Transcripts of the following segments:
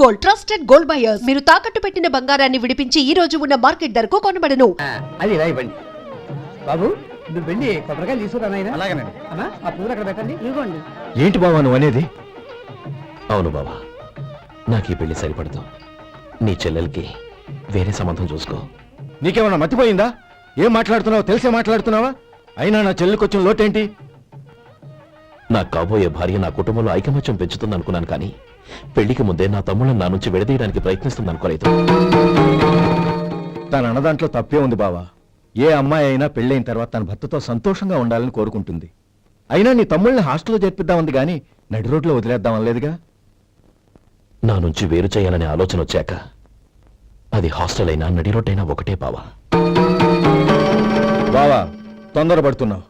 Gold trusted gold buyers. మీరు తాకట్టు పెట్టిన బంగారాన్ని విడిపించి ఈ రోజు ఉన్న మార్కెట్ ధరకు కొనబడను. అది రాయివ్వండి బాబు. నువ్వు వెళ్ళి కొబ్బరికాయలు తీసుకురానాయన. అలాగేనండి. అమ్మా ఆ పువ్వులు అక్కడ పెట్టండి. ఇవ్వండి. ఏంటి బావా నువ్వు అనేది? అవును బావా, నాకు ఈ పెళ్లి సరిపడదు. నీ చెల్లెలకి వేరే సంబంధం చూసుకో. నీకేమన్నా మతిపోయిందా? ఏం మాట్లాడుతున్నావో తెలిసే మాట్లాడుతున్నావా? అయినా నా చెల్లెలికి వచ్చిన లోటేంటి? నాకు కాబోయే భార్య నా కుటుంబంలో ఐకమత్యం పెంచుతుంది అనుకున్నాను, కానీ పెళ్లికి ముందే నా తమ్ముళ్ళని నా నుంచి విడదీయడానికి ప్రయత్నిస్తుంది అనుకోలేదు. తన అన్నదాంట్లో తప్పే ఉంది బావా. ఏ అమ్మాయి అయినా పెళ్ళైన తర్వాత తన భర్తతో సంతోషంగా ఉండాలని కోరుకుంటుంది. అయినా నీ తమ్ముళ్ళని హాస్టల్లో చేర్పిద్దామంది కానీ నడి రోడ్లో వదిలేద్దామనలేదుగా. నా నుంచి వేరు చేయాలనే ఆలోచన వచ్చాక అది హాస్టల్ అయినా నడి రోడ్డైనా ఒకటే బావా. బావా, తొందరపడుతున్నావు.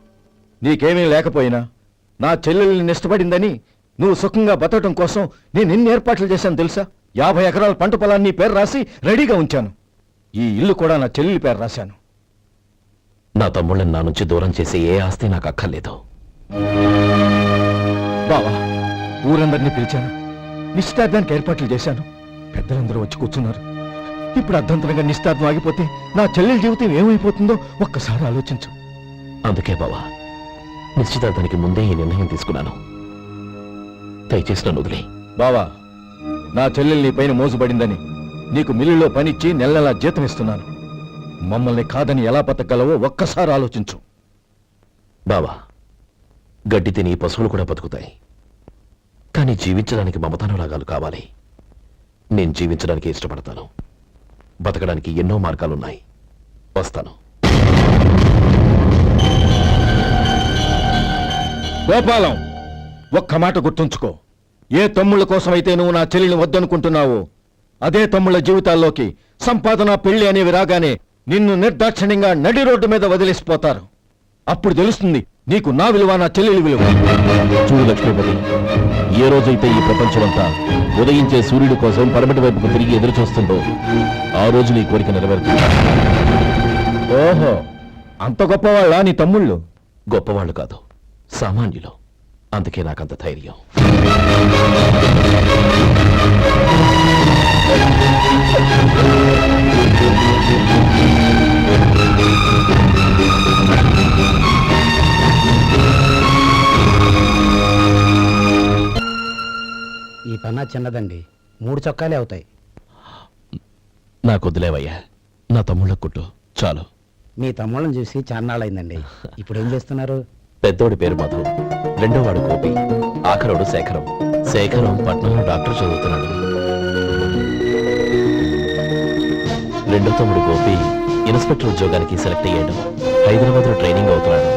నీకేమీ లేకపోయినా నా చెల్లెల్ని ఇష్టపడిందని నువ్వు సుఖంగా బతకడం కోసం నేను ఎన్ని ఏర్పాట్లు చేశాను తెలుసా? 50 ఎకరాల పంట పొలాన్ని నీ పేరు రాసి రెడీగా ఉంచాను. ఈ ఇల్లు కూడా నా చెల్లెలి పేరు రాశాను. నా తమ్ముళ్ళని నా నుంచి దూరం చేసే ఏ ఆస్తి నాకు అక్కర్లేదు బావా. ఊరందరినీ పిలిచాను, నిశ్చితార్థానికి ఏర్పాట్లు చేశాను. పెద్దలందరూ వచ్చి కూర్చున్నారు. ఇప్పుడు అర్ధంతరంగా నిశ్చితార్థం ఆగిపోతే నా చెల్లెల జీవితం ఏమైపోతుందో ఒక్కసారి ఆలోచించు. అందుకే బావా, నిశ్చితార్థానికి ముందే ఈ నిర్ణయం తీసుకున్నాను. దయచేసి నన్ను వదిలే. బావా, నా చెల్లెలు నీ పైన మోసపడిందని నీకు మిల్లులో పనిచ్చి నెల నెలా జీతం ఇస్తున్నాను. మమ్మల్ని కాదని ఎలా బతకగలవో ఒక్కసారి ఆలోచించు. బావా, గడ్డి తిని పశువులు కూడా బతుకుతాయి, కానీ జీవించడానికి మమతానురాగాలు కావాలి. నేను జీవించడానికి ఇష్టపడతాను. బతకడానికి ఎన్నో మార్గాలున్నాయి. వస్తాను. గోపాలం, ఒక్క మాట గుర్తుంచుకో. ఏ తమ్ముళ్ళ కోసమైతే నువ్వు నా చెల్లిని వద్దనుకుంటున్నావో అదే తమ్ముళ్ళ జీవితాల్లోకి సంపాదన పెళ్లి అనేవి రాగానే నిన్ను నిర్దాక్షిణ్యంగా నడి రోడ్డు మీద వదిలేసిపోతారు. అప్పుడు తెలుస్తుంది నీకు నా విలువ, నా చెల్లెలి విలువ. చూడు లక్ష్మీపతి, ఏ రోజైతే ఈ ప్రపంచమంతా ఉదయించే సూర్యుడి కోసం పరమటి వైపుకు తిరిగి ఎదురు చూస్తుందో ఆ రోజు నీ కోరిక నెరవేరుతుంది. ఓహో, అంత గొప్పవాళ్ళ నీ తమ్ముళ్ళు? గొప్పవాళ్ళు కాదు, సామాన్యులు. అందుకే నాకంత ధైర్యం. ఈ పన్నా చిన్నదండి, 3 చొక్కాలే అవుతాయి. నాకు వదిలేవయ్యా, నా తమ్ముళ్ళ కుట్టు చాలు. మీ తమ్ముళ్ళని చూసి చాన్నాళ్ళైందండి. ఇప్పుడు ఏం చేస్తున్నారు? పెద్దోడి పేరు మధు, రెండోవాడు గోపి, ఆఖరోడు శేఖరం. శేఖరం పట్నంలో డాక్టర్ చదువుతున్నాడు. రెండో తమ్ముడు గోపి ఇన్స్పెక్టర్ ఉద్యోగానికి సెలెక్ట్ అయ్యాడు. హైదరాబాద్లో ట్రైనింగ్ అవుతున్నాడు.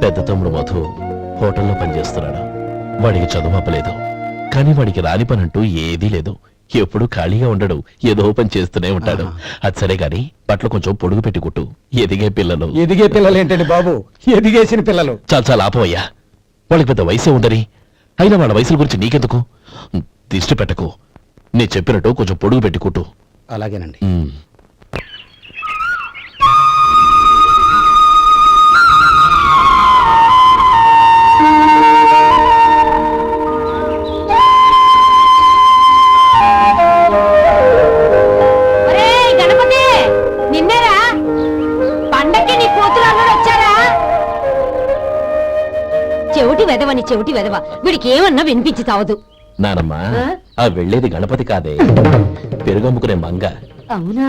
పెద్ద తమ్ముడు మధు హోటల్లో పనిచేస్తున్నాడు. వాడికి చదువు అప్పలేదు, కానీ వాడికి రాని పని అంటూ ఏదీ లేదు. ఎప్పుడు ఖాళీగా ఉండడు, ఏదో పని చేస్తూనే ఉంటాడు. అది సరే గాని బట్టలు కొంచెం పొడుగు పెట్టి కుట్టు. ఎదిగే పిల్లలు. ఎదిగే పిల్లలు ఏంటండి బాబు, ఎదిగేసిన పిల్లలు. చాలా ఆపవయ్యా, వాళ్ళకి పెద్ద వయసే ఉండని. అయినా వాళ్ళ వయసుల గురించి నీకెందుకు? దిష్టి పెట్టకు. నేను చెప్పినట్టు కొంచెం పొడుగు పెట్టి కుట్టు. అలాగేనండి. చెవిటి వెదవ, వీడికి ఏమన్నా వినిపించి తావదు. నానమ్మా, ఆ వెళ్ళేది గణపతి కాదే, పెరుగమ్ముకునే మంగ. అవునా?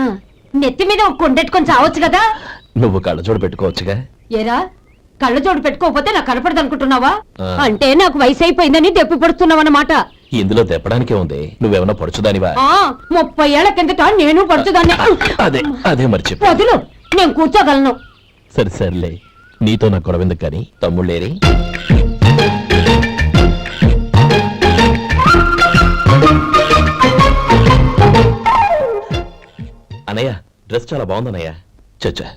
నెత్తి మీద ఒక కొండెట్టుకొని చావచ్చు కదా. నువ్వు కళ్ళజోడు పెట్టుకోవచ్చుగా. ఏరా, కళ్ళజోడు పెట్టుకోకపోతే నాకు కనపడదు అనుకుంటున్నావా? అంటే నాకు వయసు అయిపోయిందని దెప్పి పడుతున్నావన్నమాట. ఇందులో దెప్పడానికే ఉంది. నువ్వేమన్నా పడుచుదానివా? 30 ఏళ్ల కిందట నేను పడుచుదాన్ని. అదే అదే మరి చెప్పు. వదులు, నేను కూర్చోగలను. సరే సర్లే, నీతో నాకు గొడవెందుకు కానీ. తమ్ముళ్ళేరి? అన్నయ్య, డ్రెస్ చాలా బాగుందన్నయ్య. చచ్చా,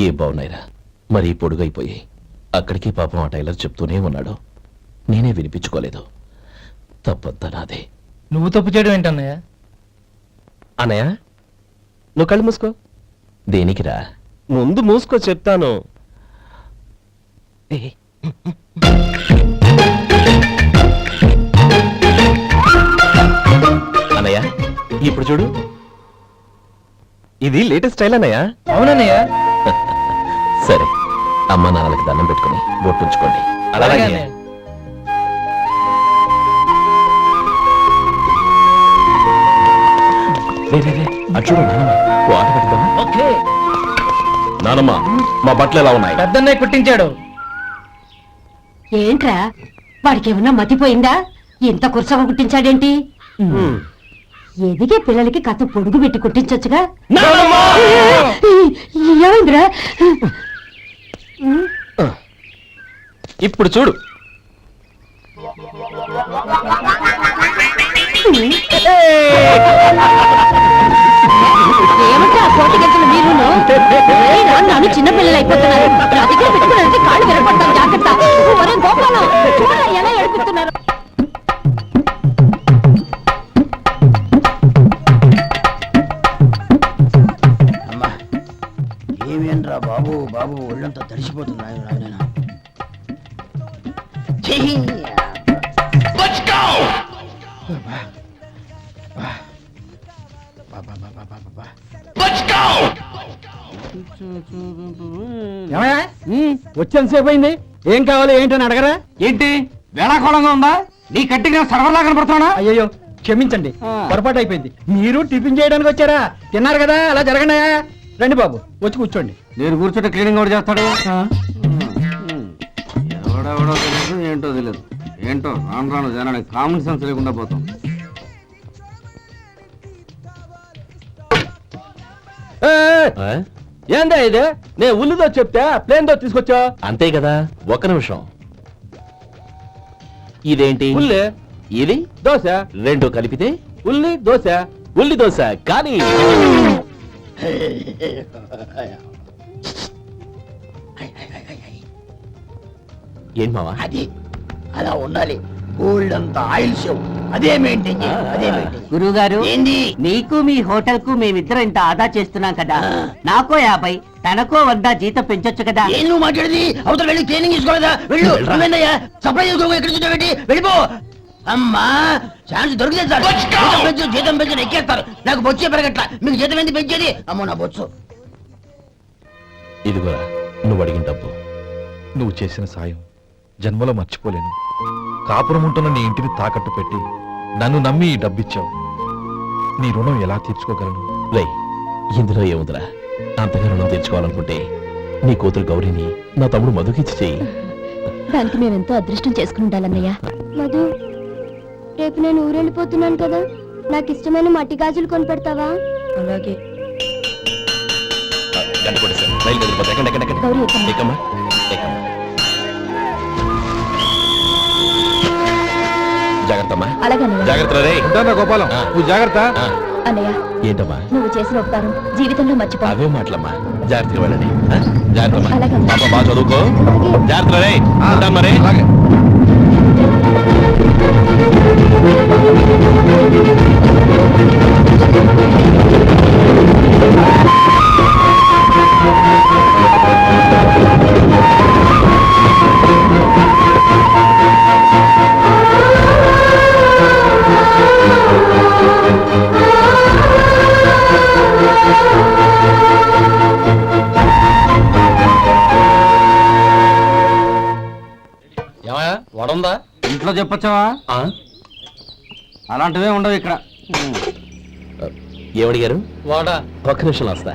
ఏ బాగున్నాయిరా, మరీ పొడుగైపోయి. అక్కడికి పాపం ఆ టైలర్ చెప్తూనే ఉన్నాడు, నేనే వినిపించుకోలేదు. తప్పంతా నాదే. నువ్వు తప్పు చేయడం ఏంటన్నయ్య? అన్నయ్య, నువ్వు కళ్ళు మూసుకో. దేనికిరా? ముందు మూసుకో చెప్తాను. చూడు, ఇది లేటెస్ట్ స్టైల్ అన్నయ్యా. అవునన్నయ్య. సరే, అమ్మా నాన్నలకి దండం పెట్టుకుని బొట్టుంచుకోండి. అలాగే అలాగే. అటు చూడు నానమ్మ, ఓ ఆట పెడతావా? ఓకే. నానమ్మ, మా బట్టలు ఎలా ఉన్నాయి? పెద్దన్నయ్య కుట్టించాడు. ఏంట్రా వాడికి ఏమన్నా మతిపోయిందా? ఇంత కుర్చగా కుట్టించాడేంటి? ఎదిగే పిల్లలకి కథ పొడుగు పెట్టి కుట్టించొచ్చుగా. ఏమైందిరా? ఇప్పుడు చూడు, ఏమంటే ఆ కోటి గంటలు మీరు నన్ను చిన్న పిల్లలు అయిపోతున్నారు. నా దగ్గర పెట్టుకున్నారంటే కాళ్ళు విరపడతాను, జాగ్రత్త. ఒరే గోపాలం, చూడరా ఎలా ఏడిపిస్తున్నారు. అమ్మా ఏమేంట్రా బాబు బాబు ఒళ్ళంతా తడిసిపోతుంది. నాయన వచ్చేంతసేపు అయింది. ఏం కావాలి ఏంటని అడగరా? ఏంటి వేళాకోళంగా ఉందా? నీ కట్టిగా సర్వర్లా కనపడుతున్నా? అయ్యో క్షమించండి, పొరపాటు అయిపోయింది. మీరు టిఫిన్ చేయడానికి వచ్చారా? తిన్నారు కదా, అలా జరగండి. రండి బాబు, వచ్చి కూర్చోండి. నేను కూర్చోంటే క్లీనింగ్ కూడా చేస్తాడు. ఎవడెవడో తెలియదు, ఏంటో తెలియదు. ఏంటో రాను రాను జనానికి కామన్ సెన్స్ లేకుండా పోతాం. ఆ? ఏందా ఇది? నేను ఉల్లిదో చెప్తే ప్లేన్ దో తీసుకొచ్చా. అంతే కదా. ఒక్క నిమిషం. ఇదేంటి? ఉల్లి ఇది దోశ, రెండు కలిపితే ఉల్లి దోశ. ఉల్లి దోశ. కానీ ఏం మావా? అది అలా ఉండాలి. గోల్డ్ అంత ఆయిల్ షో అదే మెయింటైన్ చేయాలి. అదే మెయింటైన్. గురువు గారు, ఏంది? నీకు మీ హోటల్ కు మేమిద్దరం ఇంత ఆదా చేస్తున్నాం కదా, నాకో 50 తనకో 100 జీతం పెంచొచ్చు కదా. ఏం నువ్వు మాట్లాడేది? అవతల వెళ్ళి ట్రైనింగ్ తీసుకోలేదా? వెళ్ళు. నువ్వేందయ్యా సప్లై చేసుకో, ఎక్కడ చూసావు? వెళ్ళిపో. అమ్మా ఛాన్స్ దొరికితే సార్ జీతం పెంచు ఎక్కేస్తారు. నాకు బొచ్చే పెరగట్ల. మీకు జీతం ఎందుకు పెంచేది? అమ్మో నా బొచ్చు. ఇదిగోరా నువ్వు అడిగిన డబ్బు. నువ్వు చేసిన సాయం జన్మలో మర్చిపోలేను. కాపురం ఉంటున్న నీ ఇంటిని తాకట్టు పెట్టి నన్ను నమ్మి ఈ డబ్బిచ్చావు. నీ రుణం ఎలా తీర్చుకోగలను? రే, ఇందులో ఏముందిరా? అంతగా రుణం తీర్చుకోవాలనుకుంటే నీ కూతురు గౌరీని నా తమ్ముడు మధుకిచ్చి చెయ్యి. దానికి మేమెంతో అదృష్టం చేసుకుని ఉండాలన్నయ్య. మధు, రేపు నేను ఊరెళ్ళిపోతున్నాను కదా, నాకు ఇష్టమైన మట్టి గాజులు కొనిపెడతావా? అలాగే. గంట కొట్టేశాను. రైలు కదిలిపోతే ఎక్కండి, ఎక్కండి, ఎక్కండి. గౌరీ, ఎక్కమ్మా. ఎక్కమ్మా, ఎక్కమ్మా. జాగ్రత్తమ్మా. అలాగే అన్నయ్య. జాగ్రత్త రే. ఉంటానా గోపాలం, నువ్వు జాగ్రత్త. అన్నయ్య, ఏంటమ్మా? నువ్వు చేసిన ఉపకారం జీవితంలో మర్చిపో. అవే మాటలమ్మా. జాగ్రత్తగా వెళ్ళండి. జాగ్రత్తమ్మా. అలాగే. పాప బాగా చదువుకో. అలాగే. జాగ్రత్త రే. ఉంటాను మరి. అలాగే. వడుందా? ఇంట్లో చెప్పొచ్చావా? అలాంటివే ఉండవు ఇక్కడ. ఏమడిగారు? వాడా ఒక్క నిమిషం వస్తా.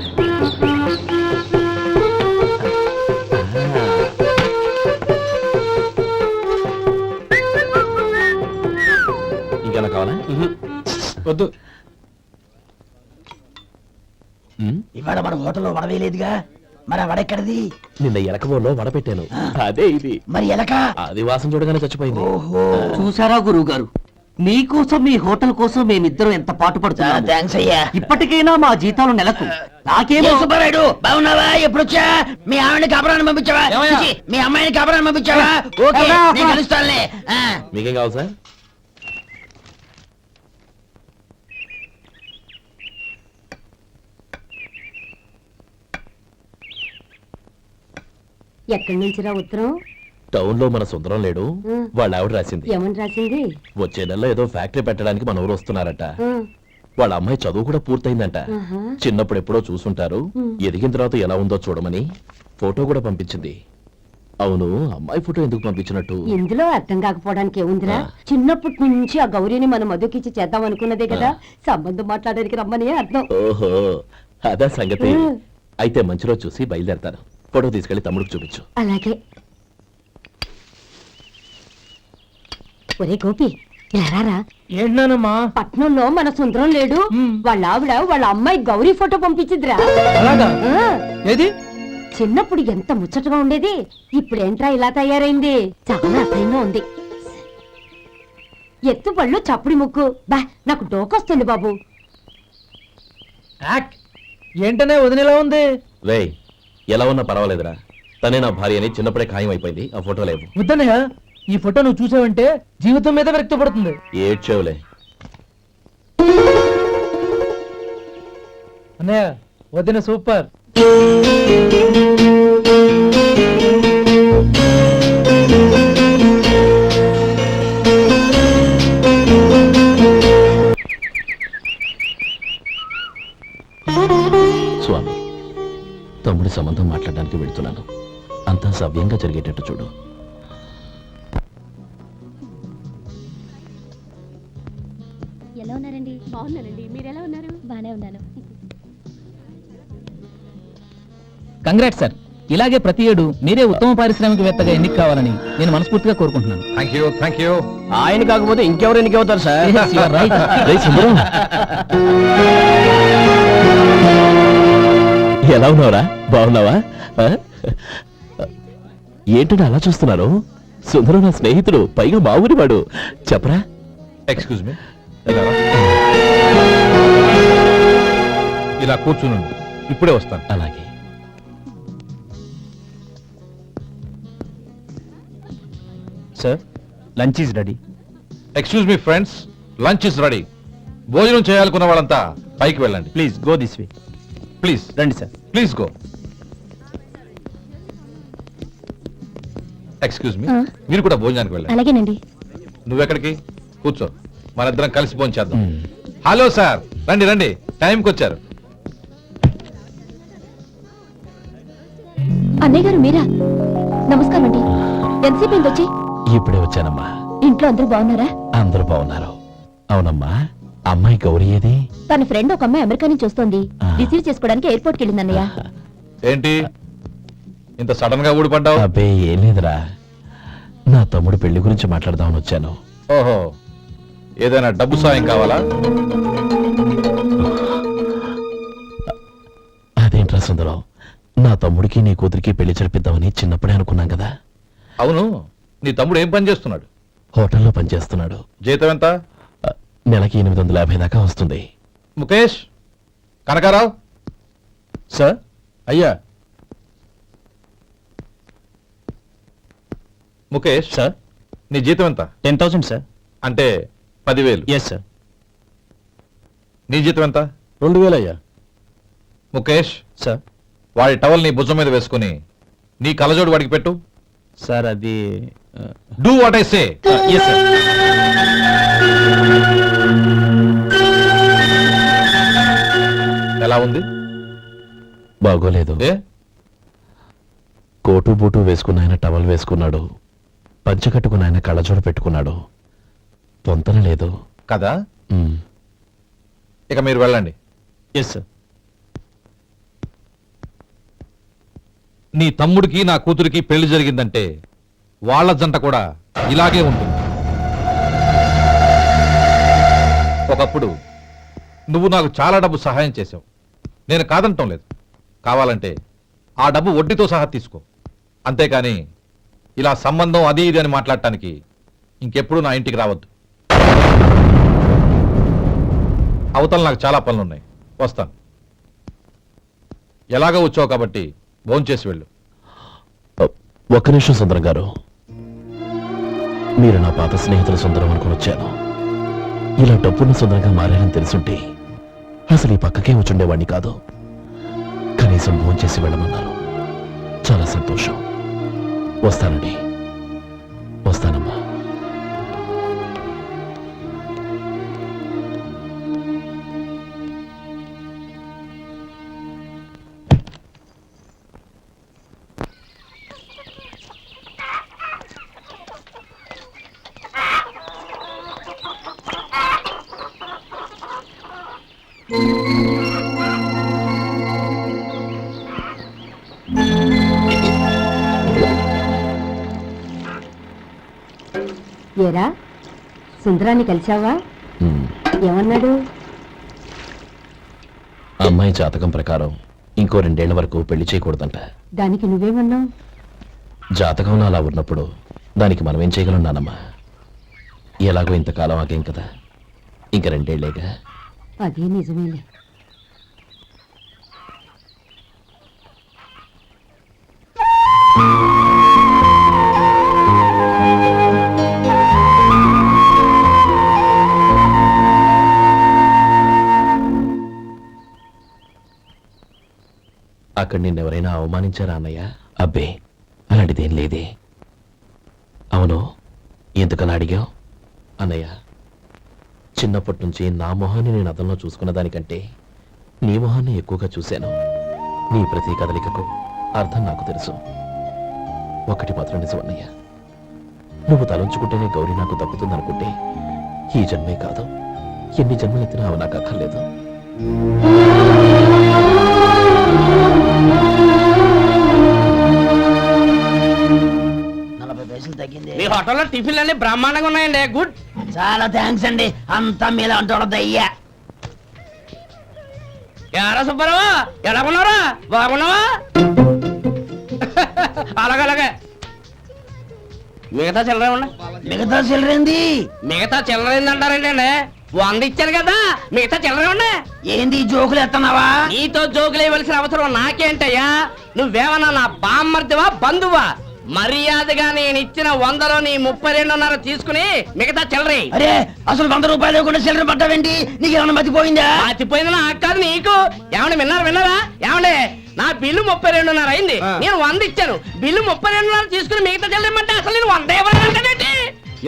ఇంకేనా కావాలా? వద్దు. ఇవాళ మన హోటల్లో వడవేయలేదుగా, మరి ఆ వడెక్కడిది? నిన్న ఎలకబోలో వడ పెట్టాను. అదే ఇది. మరి ఎలక? అది వాసన చూడగానే చచ్చిపోయింది. ఓహో, చూసారా గురువు గారు, మీకోసం మీ హోటల్ కోసం మేమిద్దరం ఎంత పాటు పడుతున్నాము. థ్యాంక్స్ అయ్యా. ఇప్పటికైనా మా జీతాలు నెలకు నాకేమో. ఏ సుబ్బారాయుడు, బాగున్నావా? ఎప్పుడొచ్చా? మీ ఆవిడని కాపురాన్ని పంపించావా? చిచి, మీ అమ్మాయిని కాపురాన్ని పంపించావా? ఓకే, నేను కలుస్తానులే. మీకేం కావాలి సార్? ఎక్కడి నుంచిరా ఉత్తరం? టౌన్ లో మన సుందరం లేడు, వాళ్ళ ఆవిడ రాసింది. ఏమని రాసింది? వచ్చే నెలలో ఏదో ఫ్యాక్టరీ పెట్టడానికి మన ఊరు వస్తున్నారట. వాళ్ళ అమ్మాయి చదువు కూడా పూర్తయిందంట. ఆహా. చిన్నప్పుడు ఎప్పుడో చూసుంటారు, ఎదిగిన తర్వాత ఎలా ఉందో చూడమని ఫోటో కూడా పంపించింది. అవును, అమ్మాయి ఫోటో ఎందుకు పంపించినట్టు? ఇందులో అర్థం కాకపోవడానికి ఏముందిరా, చిన్నప్పటి నుంచి ఆ గౌరీని మనం మధుకిచ్చి చేద్దాం అనుకున్నదే కదా, సంబంధం మాట్లాడడానికి రమ్మని అర్థం. ఓహో, అదా సంగతి. అయితే మంచి రోజు చూసి బయలుదేరతాను. ఫోటో తీసుకెళ్లి తమ్ముడికి చూపించు. అలాగే. ఒరే గోపి, ఇలా రారా. ఏంటన్నానమ్మా? పట్నంలో మన సుందరం లేడు, వాళ్ళ ఆవిడ వాళ్ళ అమ్మాయి గౌరీ ఫోటో పంపించిద్రా. అలాగా? ఆ, ఏది? చిన్నప్పుడు ఎంత ముచ్చటగా ఉండేది, ఇప్పుడేంట్రా ఇలా తయారైంది? చాలా అసహ్యంగా ఉంది. ఎత్తు పళ్ళు చప్పుడి ముక్కు, బా నాకు డోకొస్తుంది బాబు. ఏంటనే వదినేలా ఉంది? వేయ్, ఎలా ఉన్నా పర్వాలేదురా. తనే నా భార్య అని చిన్నప్పుడే ఖాయం అయిపోయింది. ఆ ఫోటో లేవు. వద్దన్నయ్య, ఈ ఫోటో నువ్వు చూసావంటే జీవితం మీద వ్యక్తపడుతుంది. ఏడ్చేవులే. అన్నయ్య, వదిన సూపర్. స్వామి, తమ్ముడి సంబంధం మాట్లాడడానికి వెళ్తున్నాను. అంతా సవ్యంగా జరిగేటట్టు చూడు. ఎలా ఉన్నారండి? బాగున్నానండి, మీరు ఎలా ఉన్నారు? బానే ఉన్నాను. Congrats sir. ఇలాగే ప్రతి ఏడు మీరే ఉత్తమ పారిశ్రామికవేత్తగా ఎన్నిక కావాలని నేను మనస్ఫూర్తిగా కోరుకుంటున్నాను. Thank you. ఆయన కాకపోతే ఇంకెవరు ఎన్నికవుతారు సార్? రేయ్ సుందరం, ఎలా ఉన్నావురా? బాగున్నావా? ఆ? ఏంటంటే అలా చూస్తున్నారు? సుందరం నా స్నేహితుడు, పైగా మా ఊరి వాడు. చెప్పరా? ఎక్స్క్యూజ్ మీ, ఇలా కూర్చుని ఇప్పుడే వస్తాను. అలాగే. Sir, lunch is ready. Excuse me friends, lunch is ready. భోజనం చేయాలనుకున్న వాళ్ళంతా పైకి వెళ్ళండి. Please go this way. Please రండి sir. Please go. Excuse me, మీరు కూడా భోజనానికి వెళ్ళండి. అలాగేనండి. నువ్వెక్కడికి? కూర్చో, మనిద్దరం కలిసి భోజనం చేద్దాం. హలో సార్, రండి రండి, టైంకి వచ్చారు. అన్నయ్య గారు మీరా? నమస్కారం అండి. ఎంతసేపు అయింది వచ్చి? ఇప్పుడే వచ్చానమ్మా. ఇంట్లో అందరూ బాగున్నారా? అందరూ బాగున్నారు. అవునమ్మా, అమ్మాయి గౌరీ ఏది? తన ఫ్రెండ్ ఒక అమ్మాయి అమెరికా నుంచి వస్తోంది. ఆ. రిసీవ్ చేసుకోవడానికి ఎయిర్పోర్ట్కి వెళ్ళింది అన్నయ్య. ఏంటి ఇంత సడన్ గా ఊడిపడ్డావు? అబ్బే ఏం లేదురా, నా తమ్ముడు పెళ్లి గురించి మాట్లాడదామని వచ్చాను. ఓహో, ఏదైనా డబ్బు సాయం కావాలా? అదేంట్రా సుందరం, నా తమ్ముడికి నీ కూతురికి పెళ్లి జరిపిద్దామని చిన్నప్పుడే అనుకున్నాం కదా. అవును, నీ తమ్ముడు ఏం పని చేస్తున్నాడు? హోటల్లో పనిచేస్తున్నాడు. జీతం ఎంత? నెలకి 850 దాకా వస్తుంది. ముఖేష్, కనకారావు. సార్. అయ్యా ముఖేష్, సార్. నీ జీతం ఎంత? 10,000 సార్. అంటే 10,000. Yes sir. నీ జీతం ఎంత? 2,000 అయ్యా. ముఖేష్, సార్. వాడి టవల్ నీ భుజం మీద వేసుకుని నీ కలజోడు వాడికి పెట్టు. సార్ అది do what I say. Yes sir. ఎలా ఉంది? బాగోలేదు. ఏ? కోటు బూటు వేసుకున్న ఆయన టవల్ వేసుకున్నాడు, పంచ కట్టుకున్న ఆయన కళ్ళజోడు పెట్టుకున్నాడు. పొంతన లేదు కదా? ఉమ్. ఇక మీరు వెళ్ళండి. Yes sir. నీ తమ్ముడికి నా కూతురికి పెళ్లి జరిగిందంటే వాళ్ళ జంట కూడా ఇలాగే ఉంటుంది. ఒకప్పుడు నువ్వు నాకు చాలా డబ్బు సహాయం చేశావు, నేను కాదంటం లేదు. కావాలంటే ఆ డబ్బు వడ్డీతో సహా తీసుకో. అంతేకాని ఇలా సంబంధం అది ఇది అని మాట్లాడటానికి ఇంకెప్పుడు నా ఇంటికి రావద్దు. అవతల నాకు చాలా పనులున్నాయి, వస్తాను. ఎలాగో వచ్చావు కాబట్టి భోంచేసి వెళ్ళు. ఒక్క నిమిషం సుందరం గారు, మీరు నా పాత స్నేహితుల సుందరం అనుకుని వచ్చాను. ఇలా డబ్బున్న సుందరంగా మారారని తెలుసుంటే అసలు ఈ పక్కకే వచ్చుండేవాడిని కాదు. కనీసం భోంచేసి వెళ్ళమన్నారు, చాలా సంతోషం. వస్తానండి. వస్తానమ్మా. ఏరా సుందరాన్ని కలిశావా? ఉమ్, ఏమన్నాడు? అమ్మాయి జాతకం ప్రకారం ఇంకో 2 ఏళ్ల వరకు పెళ్లి చేయకూడదంట. దానికి నువ్వేమన్నావు? జాతకంలో అలా ఉన్నప్పుడు దానికి మనం ఏం చేయగలం నానమ్మా? ఎలాగో ఇంతకాలం ఆగేం కదా, ఇంక 2 ఏళ్లేగా. అదే నిజమేలే. అక్కడ నిన్నెవరైనా అవమానించారా అన్నయ్య? అబ్బే, అలాంటిదేం లేదే. అవును, ఎందుకలా అడిగావు? అన్నయ్య, చిన్నప్పటి నుంచి నా మొహాన్ని నేను అతనిలో చూసుకున్న దానికంటే నీ మొహాన్ని ఎక్కువగా చూశాను. నీ ప్రతి కదలికకు అర్థం నాకు తెలుసు. ఒకటి మాత్రం నిజం అన్నయ్య, నువ్వు తలంచుకుంటేనే గౌరీ నాకు దక్కుతుందనుకుంటే ఈ జన్మే కాదు, ఎన్ని జన్మలెత్తినా అవి నాకు అక్కర్లేదు. 40 పైసలు తగ్గింది. మీ హోటల్లో టిఫిన్లు అన్ని బ్రహ్మాండంగా ఉన్నాయండి. గుడ్. చాలా థ్యాంక్స్ అండి. అంతా మీలా అంటాడు అయ్యా. ఎరా సుబ్బారావు, ఎలా ఉన్నారా? బాగున్నావా? అలాగే మిగతా చిల్లర ఉన్నా. మిగతా చిల్లరేంది? మిగతా చిల్లర ఏందంటారండి? 100 ఇచ్చాను కదా, మిగతా చిల్లర ఉన్నా. ఏంది జోకులు ఎత్తన్నావా? నీతో జోకులు వేయవలసిన అవసరం నాకేంటయ్యా? నువ్వేమన్నా నా బామ్మర్దివా, బంధువా? మర్యాదగా నేను ఇచ్చిన 100లో నీ 32.5 తీసుకుని మిగతా చిల్లరి. అరే, అసలు 100 రూపాయలు కూడా చిల్లర పడ్డావేంటి? నీకు ఏమన్నా మతిపోయిందా? మర్చిపోయింది నాకు కాదు, నీకు. ఏమండి విన్నారా? ఏమండి, నా బిల్లు 32.5 అయింది. నేను 100 ఇచ్చాను. బిల్లు 32.5 తీసుకుని మిగతా చెల్లిమంటే అసలు నేను 100 ఇవ్వాలంటే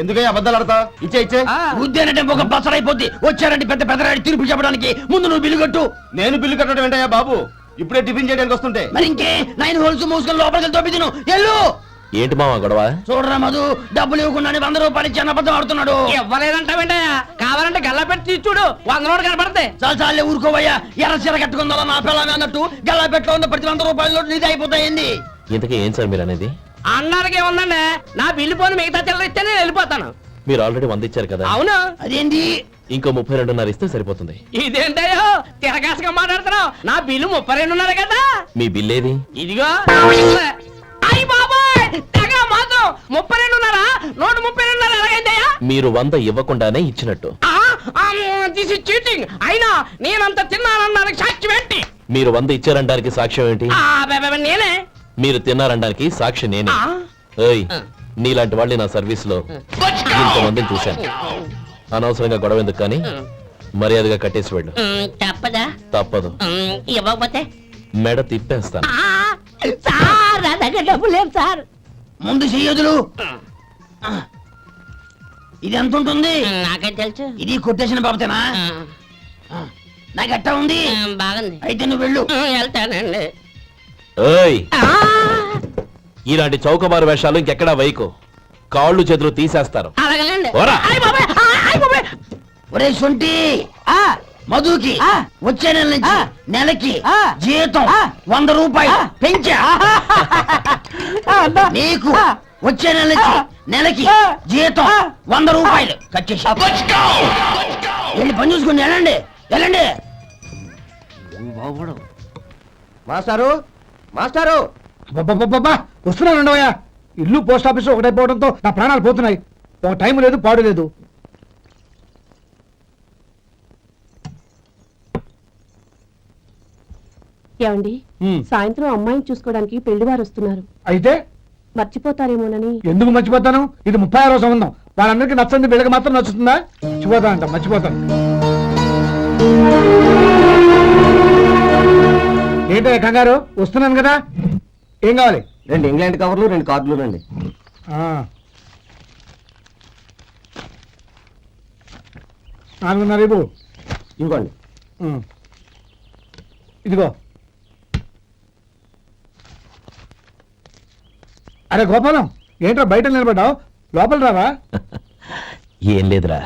ఎందుకయ్యా అబద్ధాలు ఆడతా? ఇచ్చే ఉద్యానంటే ఒక బసరైపోద్ది. వచ్చారంటే పెద్ద పెద్దరాడి తీర్పు చెప్పడానికి ముందు నువ్వు బిల్లు కట్టు. నేను బిల్లు కట్టడం ఏంటయ్యా బాబు? ఇప్పుడే టిఫిన్ చేయడానికి వస్తుంటే. మరి ఇంకే 9 హోల్స్ మూసుకొని లోపలికి తోపి తిను. ఎల్లు. ఏంటి మావా గొడవ? చూడరా మధు, డబ్బులు ఇవ్వకుండా 100 రూపాయలు ఇచ్చి అబద్ధం ఆడుతున్నాడు. ఇవ్వలేదంటావేంటయ్యా? కావాలంటే గల్లా పెట్టి తీసి చూడు, 100 నోటు కనపడతాయి. చాలే ఊరుకోవయ్యా. ఎర్ర చీర కట్టుకుందా నా పిల్లమే అన్నట్టు గల్లా పెట్లో ఉన్న ప్రతి 100 రూపాయలు నీది అయిపోతాయింది. ఇంతకీ ఏం సార్ మీరు అనేది? అన్నానికి ఏముందండి, నా బిల్లు పోని మిగతా చిల్లర ఇస్తే నేను వెళ్ళిపోతాను. మీరు ఆల్రెడీ 100 ఇచ్చారు కదా. అవును. అదేంటి? ఇంకో 32.5 ఇస్తే సరిపోతుంది. ఇదేంటయ్యో తిరగాసుగా మాట్లాడుతున్నావు? నా బిల్లు 32.5 కదా. మీ బిల్ ఏది? ఇదిగో. అయ్య బాబాయ్, తెగ మాత్రం 32.5 నోటు 32.5 ఎలాగైందయ్యా? మీరు 100 ఇవ్వకుండానే ఇచ్చినట్టు. This is cheating. అయినా నేనంత తిన్నానన్నానికి సాక్ష్యం ఏంటి? మీరు 100 ఇచ్చారనడానికి సాక్ష్యం ఏంటి? నేనే. మీరు తిన్నారనడానికి సాక్షి నేనే. ఏయ్, నీలాంటి వాళ్ళని నా సర్వీస్ లో ఇంతమందిని చూశాను. అనవసరంగా గొడవ ఎందుకు కానీ మర్యాదగా కట్టేసి వెళ్ళు. తప్పదా? తప్పదు. ఇవ్వకపోతే మెడ తిప్పేస్తాను. సార్, నా దగ్గర డబ్బు లేదు సార్. ముందు చెయ్యదులు. ఇది ఎంత ఉంటుంది? నాకేం తెలుసు. ఇది కొట్టేసిన బాబతేనా? నాకు ఎట్టా ఉంది? బాగుంది. అయితే నువ్వు వెళ్ళు. వెళ్తానండి. ఏయ్, ఇలాంటి చౌకబారు వేషాలు ఇంకెక్కడా వైకు. కాళ్ళు చేతులు తీసేస్తారు. అలాగేనండి. ఓరా. ఒరే సొంటి, మధుకి వచ్చే నెల నుంచి నెలకి జీతం 100 రూపాయలు పెంచా. నీకు వచ్చే నెల నుంచి నెలకి జీతం 100 రూపాయలు కట్ చేసి వెళ్ళి పని చూసుకుని వెళ్ళండి. మాస్టారు, మాస్టారు, వస్తున్నాను ఉండవయ్యా. ఇల్లు పోస్ట్ ఆఫీసు ఒకటైపోవడంతో నా ప్రాణాలు పోతున్నాయి. ఒక టైం లేదు, పాడు లేదు. ఏమండి, సాయంత్రం అమ్మాయిని చూసుకోవడానికి పెళ్లివారు వస్తున్నారు. అయితే మర్చిపోతారేమోనని. ఎందుకు మర్చిపోతాను? ఇది 36వ సంబంధం. వాళ్ళందరికీ నచ్చంది వీళ్ళకి మాత్రం నచ్చుతుందా? మర్చిపోతాను. ఏంటో కంగారు? వస్తున్నాను కదా. ఏం కావాలి? 2 ఇంగ్లాండ్ కవర్లు, 2 కార్డులు రండి. 4:30 ఇవ్వు. ఇవ్వండి. ఇదిగో. అరే గోపాలం, ఏంట్రా బయట నిలబడ్డావు? లోపల రావా? ఏం లేదురా,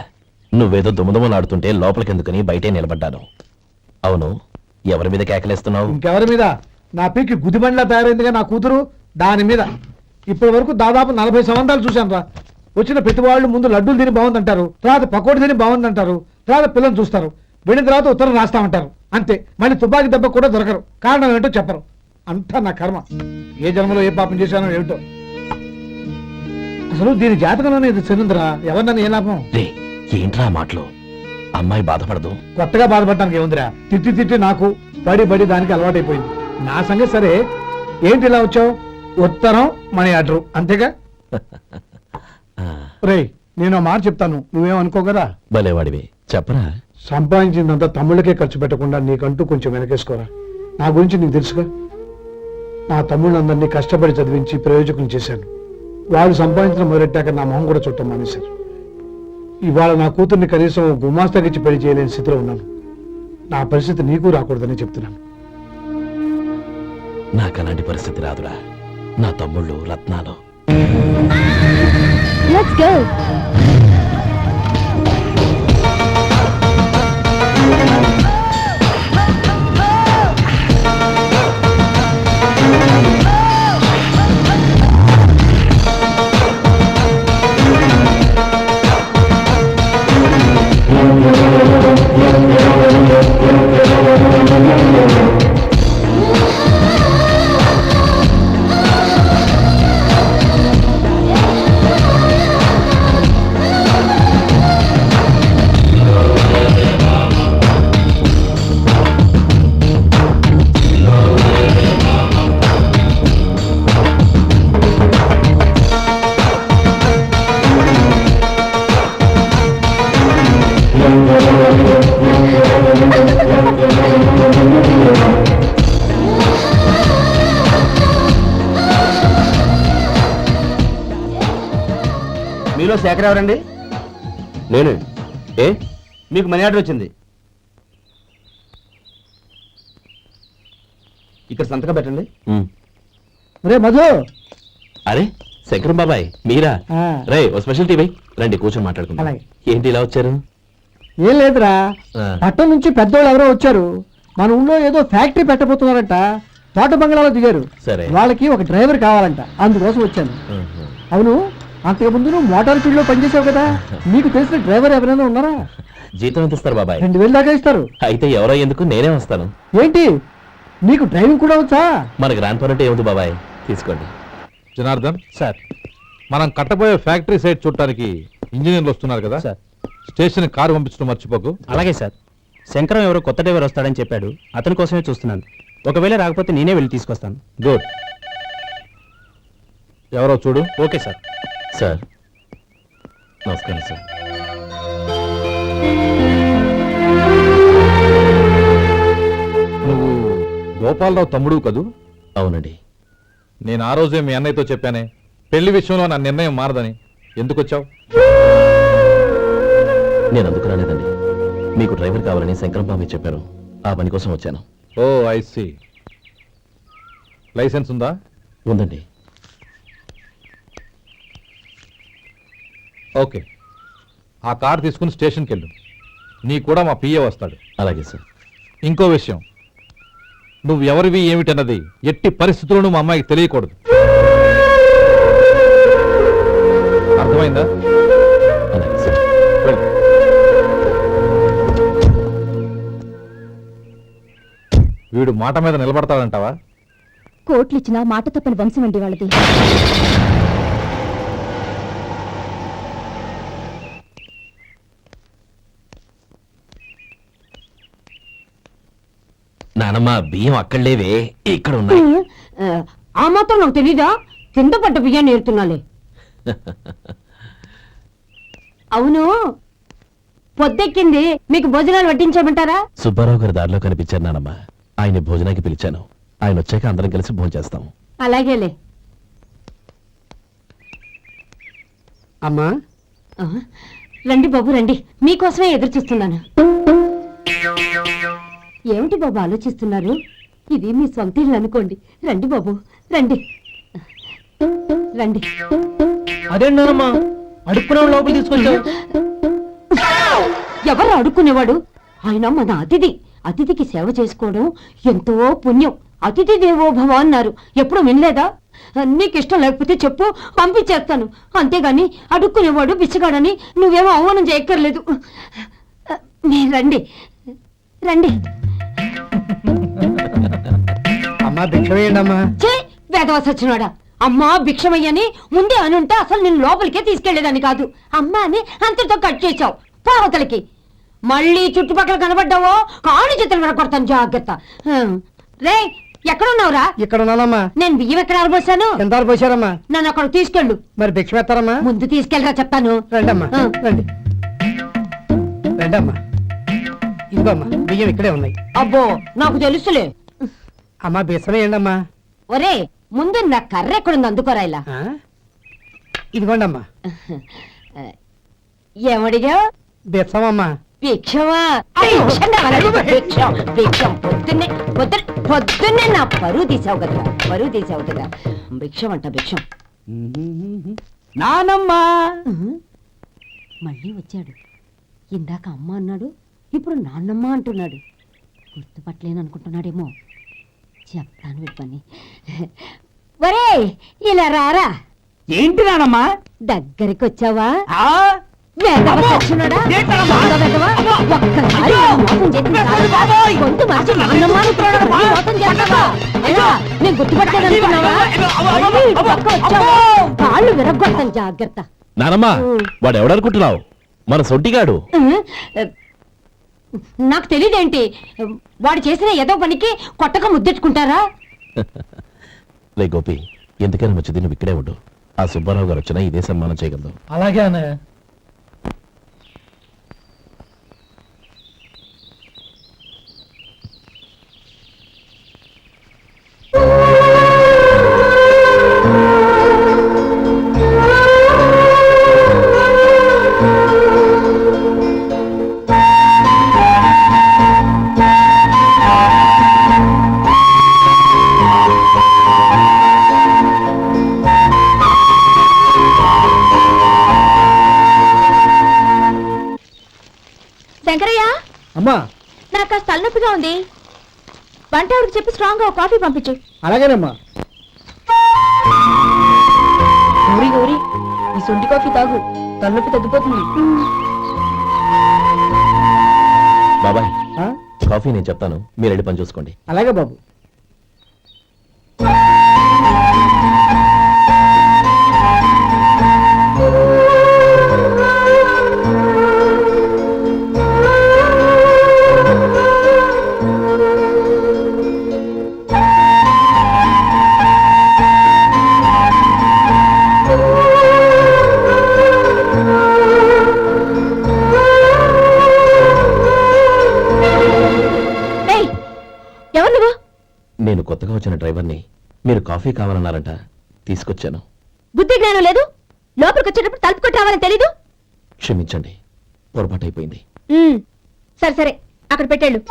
నువ్వేదో దుమదుమలాడుతుంటే లోపలికెందుకని బయటే నిలబడ్డాను. అవును, ఎవరి మీద కేకలేస్తున్నావు? ఇంకెవరి మీద? నా పీకి గుదిబండ్లా తయారైందిగా నా కూతురు, దాని మీద. ఇప్పటి వరకు దాదాపు 40 సంవత్సరాలు చూశాను రా. వచ్చిన ప్రతి వాళ్ళు ముందు లడ్డూలు తిని బాగుందంటారు, తర్వాత పకోడీ తిని బాగుందంటారు, తర్వాత పిల్లలు చూస్తారు, వెళ్ళిన తర్వాత ఉత్తరం రాస్తామంటారు, అంతే. మళ్ళీ తుపాకీ దెబ్బ కూడా దొరకరు. కారణం ఏంటో చెప్పరు. అంతా నా కర్మ. ఏ జన్మలో ఏ పాపం చేశానో ఏమిటో. అసలు దీని జాతకంలోనే ఇది చెందిందిరా. ఎవరినని ఏ లాభం? రే, ఏంట్రా ఆ మాటలు? అమ్మాయి బాధపడదు. కొత్తగా బాధపడటానికి ఏముందిరా? తిట్టి తిట్టి నాకు బడి దానికి అలవాటైపోయింది. నా సంగతి సరే, ఏంటి ఇలా వచ్చావు? ఉత్తరం, మనీ ఆర్డర్, అంతేగా? రేయ్, నేను ఆ మాట చెప్తాను, నువ్వేమనుకో కదా. భలేవాడివి, చెప్పరా. సంపాదించిందంతా తమ్ముళ్ళకే ఖర్చు పెట్టకుండా నీకంటూ కొంచెం వెనకేసుకోరా. నా గురించి నీకు తెలుసుగా. నా తమ్ముళ్ళందరినీ కష్టపడి చదివించి ప్రయోజకులు చేశాను. వాళ్ళు సంపాదించడం మొదలెట్టాక నా మొహం కూడా చుట్టం మానేశారు. ఇవాళ నా కూతుర్ని కనీసం గుమాస్తాకిచ్చి పెళ్లి చేయలేని స్థితిలో ఉన్నాను. నా పరిస్థితి నీకు రాకూడదని చెప్తున్నాను. నాకు అలాంటి పరిస్థితి రాదురా. నా తమ్ముళ్ళు రత్నాలు. Let's go. మీలో శేఖర్ ఎవరండి? నేనే. ఏ? మీకు మనీ ఆర్డర్ వచ్చింది. ఇక్కడ సంతకం పెట్టండి. రే మధు. అరే శంకరం బాబాయ్, మీరా? ఆ. రే, ఓ స్పెషల్ టీవీ రండి, కూర్చొని మాట్లాడుకుందాం. అలాగే. ఏంటి ఇలా వచ్చారు? ఏం లేదురా, ఆ. పట్టణం నుంచి పెద్దోళ్ళు ఎవరో వచ్చారు. మన ఊళ్ళో ఏదో ఫ్యాక్టరీ పెట్టబోతున్నారంట. తోట బంగ్లాలో దిగారు. సరే. వాళ్ళకి ఒక డ్రైవర్ కావాలంట, అందుకోసం వచ్చాను. ఆహా. అవును, అంతకుముందు నువ్వు మోటార్ ఫీల్డ్ లో పనిచేసావు కదా, నీకు తెలిసిన డ్రైవర్ ఎవరైనా ఉన్నారా? జీతం ఎంత ఇస్తారు బాబాయ్? 2000 దాకా ఇస్తారు. అయితే ఎవరో ఎందుకు, నేనే వస్తాను. ఏంటి, నీకు డ్రైవింగ్ కూడా వచ్చా? మన గ్రాండ్ పేరెంట్ ఏముంది బాబాయ్, తీసుకోండి. జనార్దన్ సార్, మనం కట్టబోయే ఫ్యాక్టరీ సైట్ చూడటానికి ఇంజనీర్లు వస్తున్నారు కదా సార్. స్టేషన్ కారు పంపించడం మర్చిపోకు. అలాగే సార్. శంకరం ఎవరో కొత్త డ్రైవర్ వస్తాడని చెప్పాడు, అతని కోసమే చూస్తున్నాను. ఒకవేళ రాకపోతే నేనే వెళ్ళి తీసుకొస్తాను. గుడ్. ఎవరో చూడు. Okay sir. సార్ నమస్కారం సార్. నువ్వు గోపాలరావు తమ్ముడు కదూ? అవునండి. నేను ఆ రోజే మీ అన్నయ్యతో చెప్పానే, పెళ్లి విషయంలో నా నిర్ణయం మారదని. ఎందుకు వచ్చావు? నేను అందుకు రాలేదండి. మీకు డ్రైవర్ కావాలని శంకరం బాబాయ్ చెప్పారు, ఆ పని కోసం వచ్చాను. ఓ ఐ సీ. లైసెన్స్ ఉందా? ఉందండి. ఓకే, ఆ కార్ తీసుకుని స్టేషన్కి వెళ్ళు. నీ కూడా మా పిఏ వస్తాడు. అలాగే సార్. ఇంకో విషయం, నువ్వు ఎవరివి ఏమిటన్నది ఎట్టి పరిస్థితుల్లోనూ మా అమ్మాయికి తెలియకూడదు. అర్థమైందా? అలాగే సార్. వెళ్ళు. వీడు మాట మీద నిలబడతాడంటావా? కోట్లు ఇచ్చినా మాట తప్పని వంశం అండి వాళ్ళది. నానమ్మ, బియ్యం అక్కడ లేవే, ఇక్కడ ఉన్నాయి. ఆ మాత్రం నాకు తెలీదా? కింద పడ్డ బియ్యాన్ని ఏరుతున్నాలే. అవును, పొద్దెక్కింది, మీకు భోజనాలు వడ్డించమంటారా? సుబ్బారావు గారి దారిలో కనిపించారు నానమ్మ. ఆయన భోజనానికి పిలిచాను. ఆయన వచ్చాక అందరం కలిసి భోజనం చేస్తాం. అలాగేలే. అమ్మా, ఆ, రండి బాబు రండి, మీకోసమే ఎదురు చూస్తున్నాను. ఏమిటి బాబు ఆలోచిస్తున్నారు? ఇది మీ సొంత ఇల్లు అనుకోండి. రండి బాబు రండి రండి. అదేంటమ్మా అడుక్కునే లోపల తీసుకొచ్చావు? ఎవరు అడుక్కునేవాడు? ఆయన మన అతిథికి సేవ చేసుకోవడం ఎంతో పుణ్యం. అతిథి దేవో భవ అన్నారు, ఎప్పుడు వినలేదా? నీకు ఇష్టం లేకపోతే చెప్పు, పంపించేస్తాను. అంతేగాని అడుక్కునేవాడు బిచ్చగాడని నువ్వేమో అవమానం చేయక్కర్లేదు. మీరు రండి రండి. అమ్మా భిక్ష వేయండి. చే వేదవ సచ్చినాడా, అమ్మా భిక్షమయ్యని ముందే అనుంటే అసలు నేను లోపలికే తీసుకెళ్లేదని కాదు. అమ్మా అని అంతటితో కట్ చేశావు. పావతలకి మళ్ళీ చుట్టుపక్కల కనబడ్డావో కాళ్ళు చేతులు వినకొడతాను, జాగ్రత్త. రే ఎక్కడున్నావురా? ఇక్కడ ఉన్నానమ్మా. నేను బియ్యం ఎక్కడ ఆరబోసాను? ఎంత పోసారమ్మా? నన్ను అక్కడ తీసుకెళ్ళు. మరి భిక్ష పెడతారమ్మా? ముందు తీసుకెళ్ళరా చెప్తాను. రండమ్మా రండి. రండమ్మా, ఇదిగోమ్మా బియ్యం ఇక్కడే ఉన్నాయి. అబ్బో నాకు తెలుసులే. అమ్మా బిసం వేయండి అమ్మా. ఒరే ముందు నా కర్ర ఎక్కడుంది, అందుకోరా ఇలా. ఇదిగోండి అమ్మా. ఏమడిగా? బిసమమ్మా. భిక్షమా? భిక్షం భిక్షం. పొద్దున్నే నా పరువు తీసావు కదా. భిక్షం అంట భిక్షం. నానమ్మా మళ్ళీ వచ్చాడు. ఇందాక అమ్మ అన్నాడు, ఇప్పుడు నాన్నమ్మ అంటున్నాడు. గుర్తుపట్టలేననుకుంటున్నాడేమో. చెప్తాను వీడి పని. ఒరే ఇలా రారా. ఏంటి నానమ్మా? దగ్గరికి వచ్చావా? ఒక్కసారి గొంతు మార్చి నాన్నమ్మ మోసం చేస్తావా? నేను గుర్తుపట్టలేదనుకున్నావా? కాళ్ళు విరగొడతాను, జాగ్రత్త. నానమ్మా, వాడు ఎవడనుకుంటున్నావు? మన సొంటిగాడు. నాకు తెలియదేంటి, వాడు చేసిన ఏదో పనికి కొట్టక ముద్దెట్టుకుంటారా? లే గోపి, ఎందుకైనా మంచిది నువ్వు ఇక్కడే ఉండు. ఆ సుబ్బారావు గారు వచ్చినా ఇదే సన్మానం చేయగలదు. అలాగే అన్నయ్య. శంకరయ్య, అమ్మా నాకు కాస్త తలనొప్పిగా ఉంది. వంట ఆవిడకి చెప్పి స్ట్రాంగ్ గా కాఫీ పంపించు. అలాగేనమ్మా. గౌరీ గౌరీ, ఈ సొంటి కాఫీ తాగు, తలనొప్పి తగ్గిపోతుంది. బాబాయ్, కాఫీ నేను చెప్తాను, మీరు వెళ్ళి పని చూసుకోండి. అలాగే బాబు. నేను కొత్తగా వచ్చిన డ్రైవర్ని. మీరు కాఫీ కావాలన్నారంట, తీసుకొచ్చాను. బుద్ధి జ్ఞానం లేదు. లోపలికి వచ్చేటప్పుడు తలుపు కొట్టి రావాలని తెలీదు. క్షమించండి, పొరపాటు అయిపోయింది. సరే సరే, అక్కడ పెట్టేళ్ళు.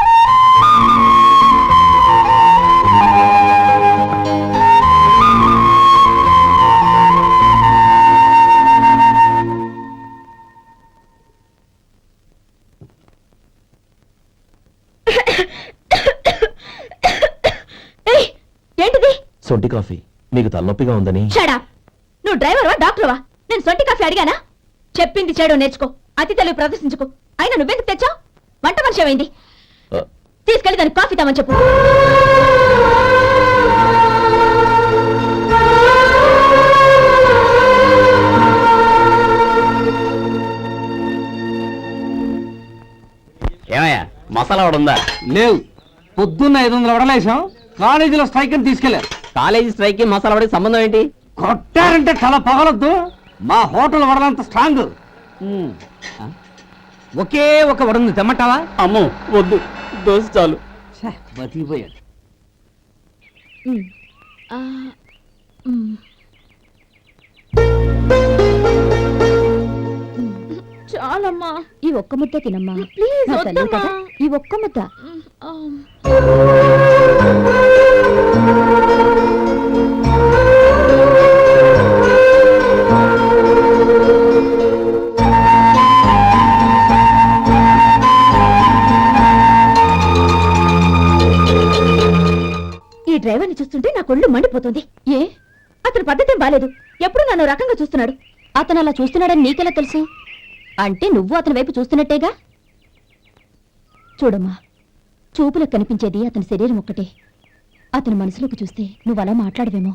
ఏంటిది? సొంటి కాఫీ. మీకు తలనొప్పిగా ఉందని. షడా, నువ్వు డ్రైవర్వా డాక్టర్వా? నేను సొంటి కాఫీ అడిగానా? చెప్పింది చేయడం నేర్చుకో, అతి తెలివి ప్రదర్శించుకో. అయినా నువ్వెందుకు తెచ్చావు? వంట మనిషి ఏమైంది? తీసుకెళ్ళి దానికి కాఫీ తామని చెప్పు. ఏమయ్యా, మసాలా వాడు ఉందా? లేవు. పొద్దున్న 500 వడలేసాం, కాలేజీలో స్ట్రైక్ అని తీసుకెళ్లారు. కాలేజీ స్ట్రైక్ కి మసాలా వాడికి సంబంధం ఏంటి? కొట్టారంటే తల పగలొద్దు. మా హోటల్ వడలంత స్ట్రాంగ్. ఒకే ఒక వడుంది, తెమ్మంటావా? అమ్మో వద్దు, దోశ చాలు. బతికిపోయాడు. చాలమ్మా, ఈ ఒక్క ముద్ద తినమ్మా ప్లీజ్. ఈ ఒక్క ముద్ద. ఒళ్ళు మండిపోతుంది. ఏ అతని పద్ధతి బాలేదు. ఎప్పుడు నన్ను రకంగా చూస్తున్నాడు. అతను అలా చూస్తున్నాడని నీకెలా తెలుసు? అంటే నువ్వు అతని వైపు చూస్తున్నట్టేగా. చూడమ్మా, చూపులకు కనిపించేది అతని శరీరం ఒక్కటే. అతని మనసులోకి చూస్తే నువ్వు అలా మాట్లాడవేమో.